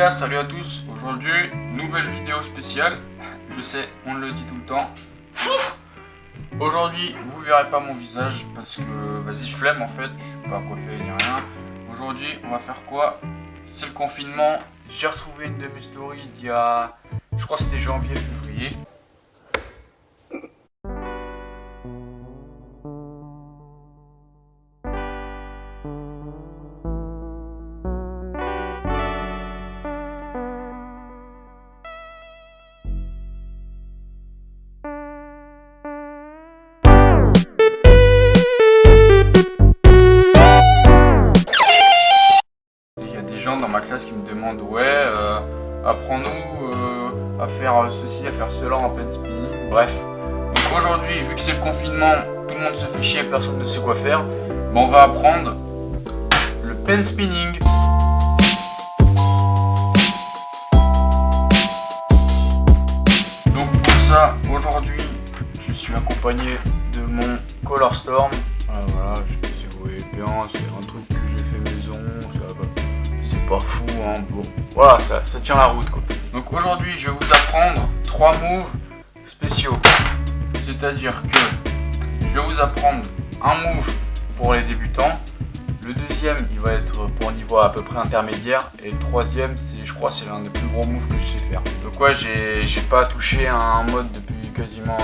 gars, salut à tous. Aujourd'hui, nouvelle vidéo spéciale. Je sais, on le dit tout le temps. Aujourd'hui, vous verrez pas mon visage parce que, vas-y, flemme en fait. Je suis pas coiffé ni rien. Aujourd'hui, on va faire quoi? C'est le confinement. J'ai retrouvé une de mes stories d'il y a, je crois que c'était janvier, février. Dans ma classe qui me demandent ouais apprends-nous à faire ceci, à faire cela en pen spinning, bref. Donc aujourd'hui, vu que c'est le confinement, tout le monde se fait chier, personne ne sait quoi faire, ben on va apprendre le pen spinning. Donc pour ça, aujourd'hui, je suis accompagné de mon Color Storm. Voilà, je sais pas si vous voyez bien, c'est un truc que j'ai fait maison, c'est pas fou, hein, bon, voilà, ça tient la route quoi. Donc aujourd'hui je vais vous apprendre 3 moves spéciaux, c'est à dire que je vais vous apprendre un move pour les débutants, le deuxième il va être pour un niveau à peu près intermédiaire, et le troisième c'est, je crois, c'est l'un des plus gros moves que je sais faire. Donc ouais, j'ai pas touché à un mode depuis quasiment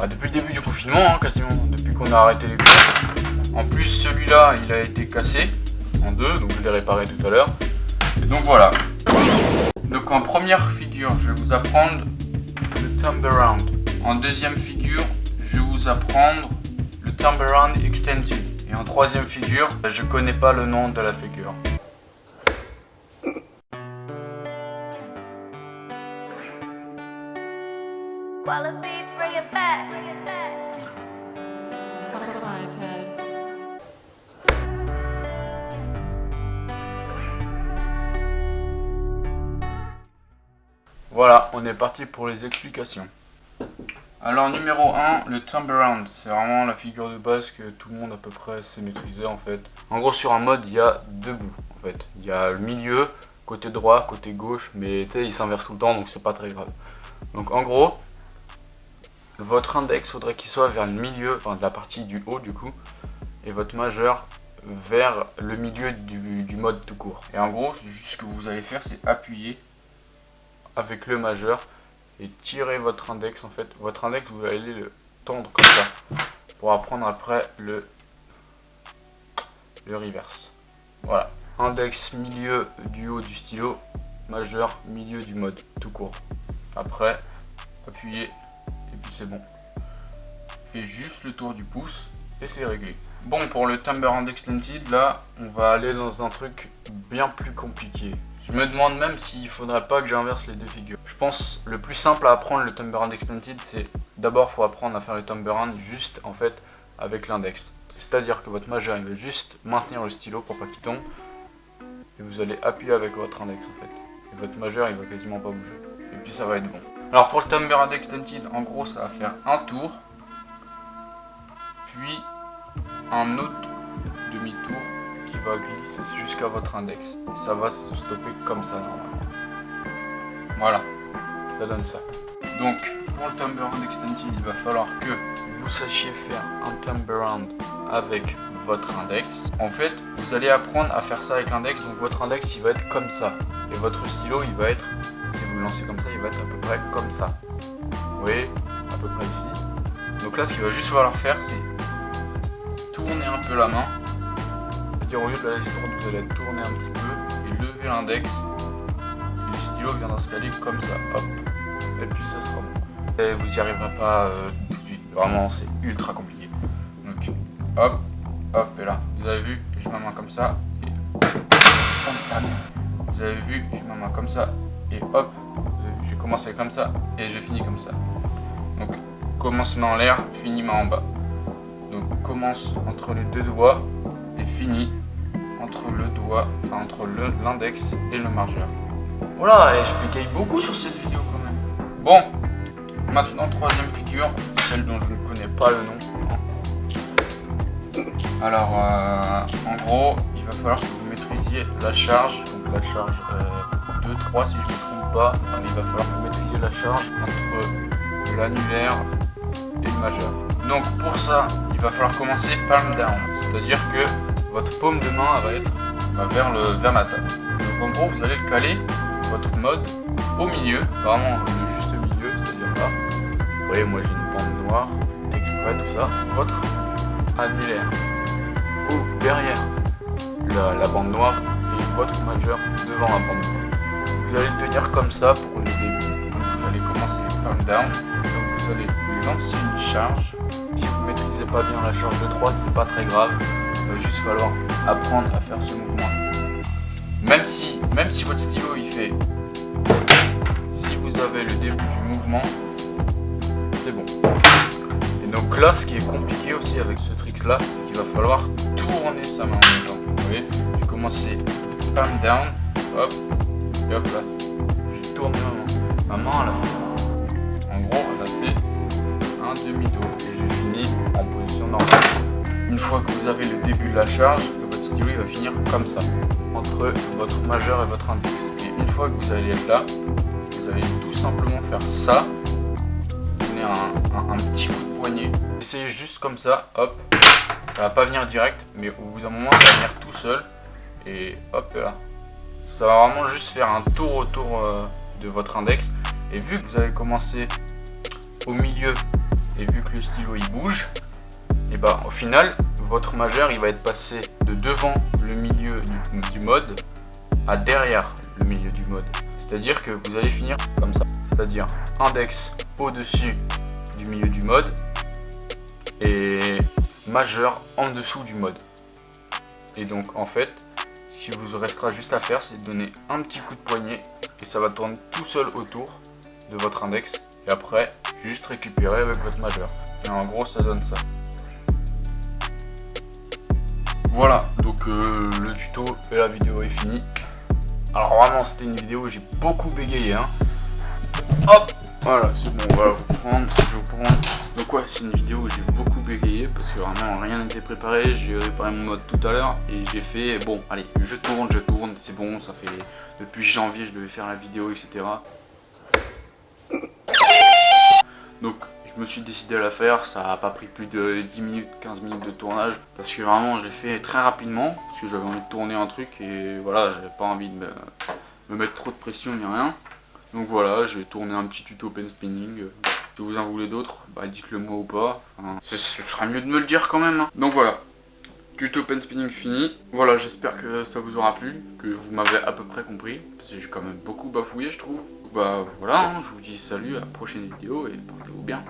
depuis le début du confinement, hein, quasiment depuis qu'on a arrêté les cours. En plus celui-là il a été cassé en deux, donc je l'ai réparé tout à l'heure. Et donc voilà. Donc en première figure, je vais vous apprendre le turnaround. En deuxième figure, je vais vous apprendre le turnaround extended. Et en troisième figure, je connais pas le nom de la figure. Wallabies, bring it back. Voilà, on est parti pour les explications. Alors numéro 1, le turnaround. C'est vraiment la figure de base que tout le monde à peu près sait maîtriser en fait. En gros sur un mode, il y a deux bouts en fait. Il y a le milieu, côté droit, côté gauche, mais tu sais, il s'inverse tout le temps donc c'est pas très grave. Donc en gros, votre index faudrait qu'il soit vers le milieu, enfin de la partie du haut du coup, et votre majeur vers le milieu du mode tout court. Et en gros, ce que vous allez faire, c'est appuyer avec le majeur et tirer votre index en fait. Votre index, vous allez le tendre comme ça pour apprendre après le reverse. Voilà, index milieu du haut du stylo, majeur milieu du mode tout court. Après, appuyez et puis c'est bon. Faites juste le tour du pouce et c'est réglé. Bon, pour le turnaround extended, là on va aller dans un truc bien plus compliqué. Je me demande même s'il faudrait pas que j'inverse les deux figures. Je pense le plus simple à apprendre le turnaround extended, c'est d'abord faut apprendre à faire le turnaround juste en fait avec l'index. C'est-à-dire que votre majeur il va juste maintenir le stylo pour pas qu'il tombe et vous allez appuyer avec votre index en fait. Et votre majeur il va quasiment pas bouger. Et puis ça va être bon. Alors pour le turnaround extended, en gros ça va faire un tour, puis un autre demi-tour qui va glisser jusqu'à votre index. Et ça va se stopper comme ça normalement. Voilà, ça donne ça. Donc pour le turnaround extended, il va falloir que vous sachiez faire un turnaround avec votre index. En fait, vous allez apprendre à faire ça avec l'index, donc votre index il va être comme ça. Et votre stylo il va être, si vous le lancez comme ça, il va être à peu près comme ça. Vous voyez, à peu près ici. Donc là, ce qu'il va juste falloir faire, c'est tourner un peu la main. C'est-à-dire au lieu de la laisser droite, vous allez tourner un petit peu et lever l'index. Et le stylo vient d'installer comme ça, hop. Et puis ça sera bon. Et vous n'y arriverez pas tout de suite. Vraiment, c'est ultra compliqué. Donc hop, hop, et là, vous avez vu, je mets ma main comme ça et vous avez vu, je mets ma main comme ça et hop, j'ai commencé comme ça et j'ai fini comme ça. Donc commence main en l'air, finis main en bas. Donc commence entre les deux doigts et finit entre le doigt, enfin entre l'index et le majeur. Voilà, et je bégaye beaucoup sur cette vidéo quand même. Bon, maintenant troisième figure, celle dont je ne connais pas le nom. Alors en gros, il va falloir que vous maîtrisiez la charge. Donc la charge 2-3 si je ne me trompe pas. Il va falloir que vous maîtrisiez la charge entre l'annulaire et le majeur. Donc pour ça, il va falloir commencer palm down, c'est-à-dire que votre paume de main va être vers la table. Donc en gros, vous allez le caler, votre mode, au milieu, vraiment le juste milieu, c'est-à-dire là. Vous voyez, moi j'ai une bande noire, fait exprès, tout ça. Votre annulaire, ou derrière la bande noire, et votre majeur devant la bande noire. Vous allez le tenir comme ça pour le début. Donc vous allez commencer palm down, donc vous allez lancer une charge. Si vous ne maîtrisez pas bien la charge de 3, c'est pas très grave, il va juste falloir apprendre à faire ce mouvement. Même si votre stylo il fait, si vous avez le début du mouvement, c'est bon. Et donc là, ce qui est compliqué aussi avec ce trick là, c'est qu'il va falloir tourner sa main en même temps. Vous voyez, j'ai commencé palm down, hop, et hop là, j'ai tourné ma main à la fin. En gros, elle a fait un demi-tour et j'ai fini en position normale. Une fois que vous avez le début de la charge, votre stylo il va finir comme ça, entre votre majeur et votre index. Et une fois que vous allez être là, vous allez tout simplement faire ça, donner un petit coup de poignet. Essayez juste comme ça, hop, ça va pas venir direct, mais au bout d'un moment ça va venir tout seul, et hop là. Ça va vraiment juste faire un tour autour de votre index, et vu que vous avez commencé au milieu, et vu que le stylo il bouge, et bah au final, votre majeur il va être passé de devant le milieu du mode à derrière le milieu du mode. C'est-à-dire que vous allez finir comme ça. C'est-à-dire index au-dessus du milieu du mode et majeur en dessous du mode. Et donc en fait, ce qui vous restera juste à faire, c'est de donner un petit coup de poignet et ça va tourner tout seul autour de votre index. Et après, juste récupérer avec votre majeur. Et en gros, ça donne ça. Voilà, donc le tuto et la vidéo est finie. Alors vraiment c'était une vidéo où j'ai beaucoup bégayé hein. Hop, voilà c'est bon, on va vous prendre, je vais vous prendre. Donc ouais, c'est une vidéo où j'ai beaucoup bégayé parce que vraiment rien n'était préparé. J'ai réparé mon mode tout à l'heure et j'ai fait, bon allez, je tourne, c'est bon, ça fait depuis janvier je devais faire la vidéo etc. Donc je me suis décidé à la faire, ça n'a pas pris plus de 10 minutes, 15 minutes de tournage parce que vraiment je l'ai fait très rapidement parce que j'avais envie de tourner un truc et voilà, j'avais pas envie de me mettre trop de pression ni rien. Donc voilà, j'ai tourné un petit tuto pen spinning. Si vous en voulez d'autres, bah dites-le moi ou pas. Enfin, ce sera mieux de me le dire quand même hein. Donc voilà, tuto pen spinning fini. Voilà, j'espère que ça vous aura plu, que vous m'avez à peu près compris parce que j'ai quand même beaucoup bafouillé je trouve. Bah voilà, hein, je vous dis salut, à la prochaine vidéo et portez-vous bien.